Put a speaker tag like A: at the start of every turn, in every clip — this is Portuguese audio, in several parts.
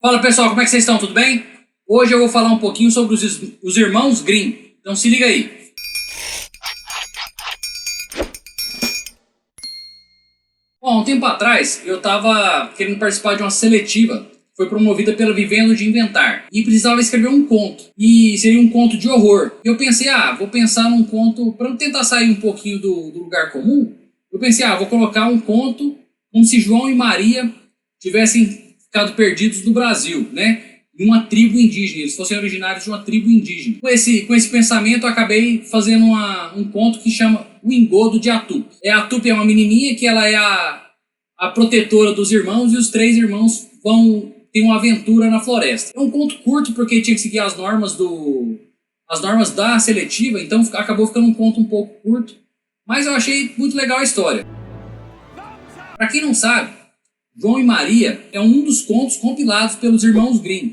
A: Fala pessoal, como é que vocês estão? Tudo bem? Hoje eu vou falar um pouquinho sobre os irmãos Grimm. Então se liga aí. Bom, um tempo atrás eu estava querendo participar de uma seletiva que foi promovida pela Vivendo de Inventar e precisava escrever um conto, e seria um conto de horror. E eu pensei, vou pensar num conto para tentar sair um pouquinho do lugar comum. Eu pensei, vou colocar um conto como se João e Maria tivessem ficado perdidos no Brasil, né? Em uma tribo indígena, eles fossem originários de uma tribo indígena. Com esse pensamento, eu acabei fazendo um conto que chama O Engodo de Atupe. A Atupe é uma menininha que ela é a protetora dos irmãos, e os três irmãos vão ter uma aventura na floresta. É um conto curto porque tinha que seguir as normas da seletiva, então acabou ficando um conto um pouco curto, mas eu achei muito legal a história. Para quem não sabe, João e Maria é um dos contos compilados pelos irmãos Grimm.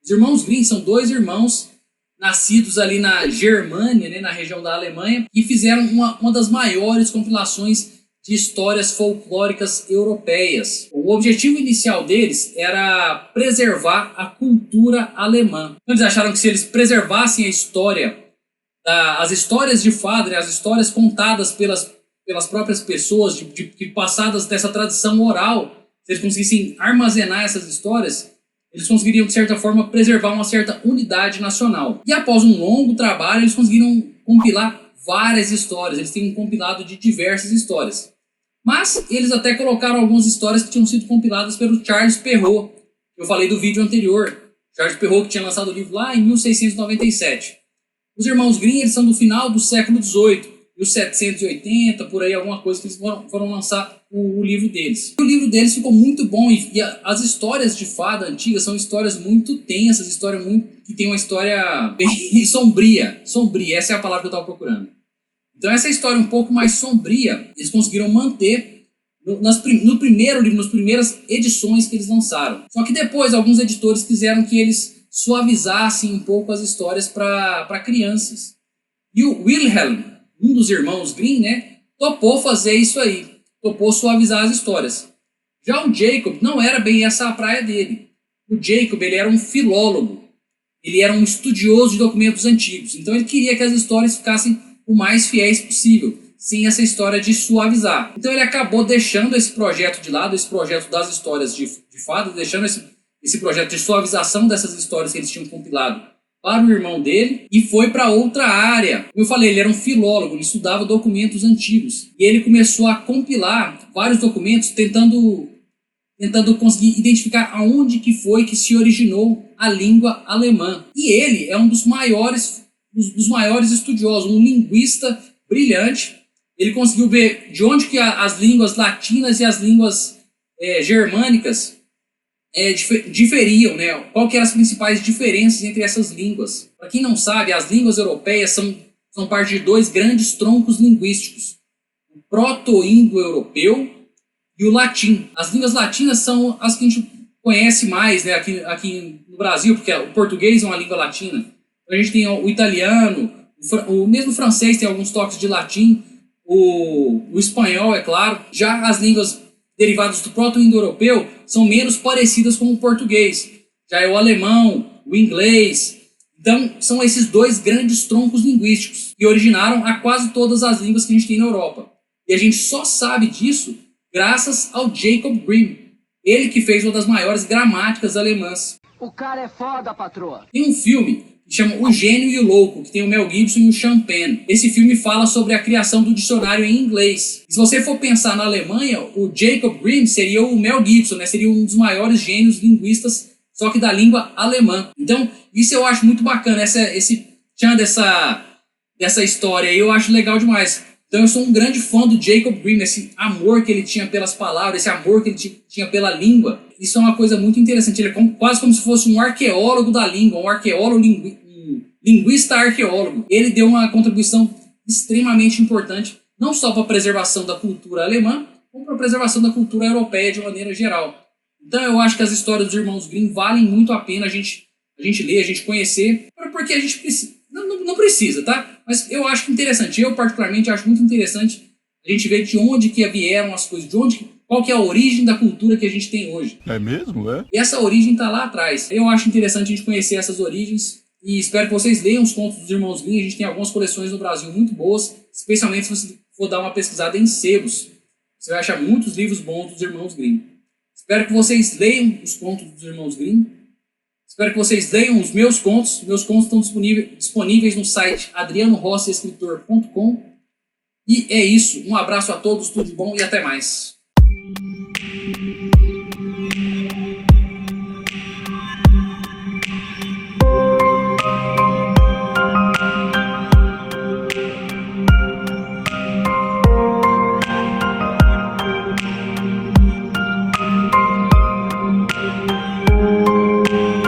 A: Os irmãos Grimm são dois irmãos nascidos ali na Germânia, né, na região da Alemanha, que fizeram uma das maiores compilações de histórias folclóricas europeias. O objetivo inicial deles era preservar a cultura alemã. Eles acharam que se eles preservassem a história, as histórias de fada, né, as histórias contadas pelas próprias pessoas, passadas dessa tradição oral, se eles conseguissem armazenar essas histórias, eles conseguiriam, de certa forma, preservar uma certa unidade nacional. E após um longo trabalho, eles conseguiram compilar várias histórias. Eles têm um compilado de diversas histórias. Mas eles até colocaram algumas histórias que tinham sido compiladas pelo Charles Perrault, que eu falei do vídeo anterior. Charles Perrault, que tinha lançado o livro lá em 1697. Os irmãos Grimm, eles são do final do século XVIII, 1780, por aí, alguma coisa que eles foram lançar o livro deles. O livro deles ficou muito bom, e as histórias de fada antigas são histórias muito tensas, que tem uma história bem sombria, essa é a palavra que eu estava procurando. Então essa história um pouco mais sombria, eles conseguiram manter no primeiro livro, nas primeiras edições que eles lançaram. Só que depois alguns editores quiseram que eles suavizassem um pouco as histórias para crianças. E o Wilhelm, um dos irmãos Grimm, né, topou fazer isso aí, topou suavizar as histórias. Já o Jacob não era bem essa a praia dele. O Jacob, ele era um filólogo, ele era um estudioso de documentos antigos, então ele queria que as histórias ficassem o mais fiéis possível, sem essa história de suavizar. Então ele acabou deixando esse projeto de lado, esse projeto das histórias de fada, deixando esse projeto de suavização dessas histórias que eles tinham compilado para o irmão dele, e foi para outra área. Como eu falei, ele era um filólogo, ele estudava documentos antigos, e ele começou a compilar vários documentos, tentando conseguir identificar aonde que foi que se originou a língua alemã. E ele é um dos maiores estudiosos, um linguista brilhante. Ele conseguiu ver de onde que as línguas latinas e as línguas germânicas diferiam, né? Qual que eram as principais diferenças entre essas línguas. Para quem não sabe, as línguas europeias são parte de dois grandes troncos linguísticos: o proto-indo-europeu e o latim. As línguas latinas são as que a gente conhece mais, né, aqui no Brasil, porque o português é uma língua latina. A gente tem o italiano, o mesmo francês tem alguns toques de latim, o espanhol, é claro. Já as línguas derivadas do proto-indo-europeu são menos parecidas com o português. Já é o alemão, o inglês. Então, são esses dois grandes troncos linguísticos que originaram a quase todas as línguas que a gente tem na Europa. E a gente só sabe disso graças ao Jacob Grimm, ele que fez uma das maiores gramáticas alemãs.
B: O cara é foda, patroa.
A: Tem um filme que chama O Gênio e o Louco, que tem o Mel Gibson e o Sean Penn. Esse filme fala sobre a criação do dicionário em inglês. Se você for pensar na Alemanha, o Jacob Grimm seria o Mel Gibson, né? Seria um dos maiores gênios linguistas, só que da língua alemã. Então, isso eu acho muito bacana, esse tchan dessa história aí, eu acho legal demais. Então eu sou um grande fã do Jacob Grimm, esse amor que ele tinha pelas palavras, esse amor que ele tinha pela língua. Isso é uma coisa muito interessante. Ele é quase como se fosse um arqueólogo da língua, um linguista arqueólogo. Ele deu uma contribuição extremamente importante, não só para a preservação da cultura alemã, como para a preservação da cultura europeia de maneira geral. Então eu acho que as histórias dos irmãos Grimm valem muito a pena a gente ler, a gente conhecer, porque a gente precisa. Não precisa, tá? Mas eu acho interessante. Eu, particularmente, acho muito interessante a gente ver de onde que vieram as coisas, de onde qual que é a origem da cultura que a gente tem hoje.
C: É mesmo, é?
A: E essa origem está lá atrás. Eu acho interessante a gente conhecer essas origens e espero que vocês leiam os contos dos Irmãos Grimm. A gente tem algumas coleções no Brasil muito boas, especialmente se você for dar uma pesquisada em sebos. Você vai achar muitos livros bons dos Irmãos Grimm. Espero que vocês leiam os contos dos Irmãos Grimm. Espero que vocês leiam os meus contos. Meus contos estão disponíveis no site adrianorossiescritor.com. E é isso. Um abraço a todos, tudo de bom e até mais.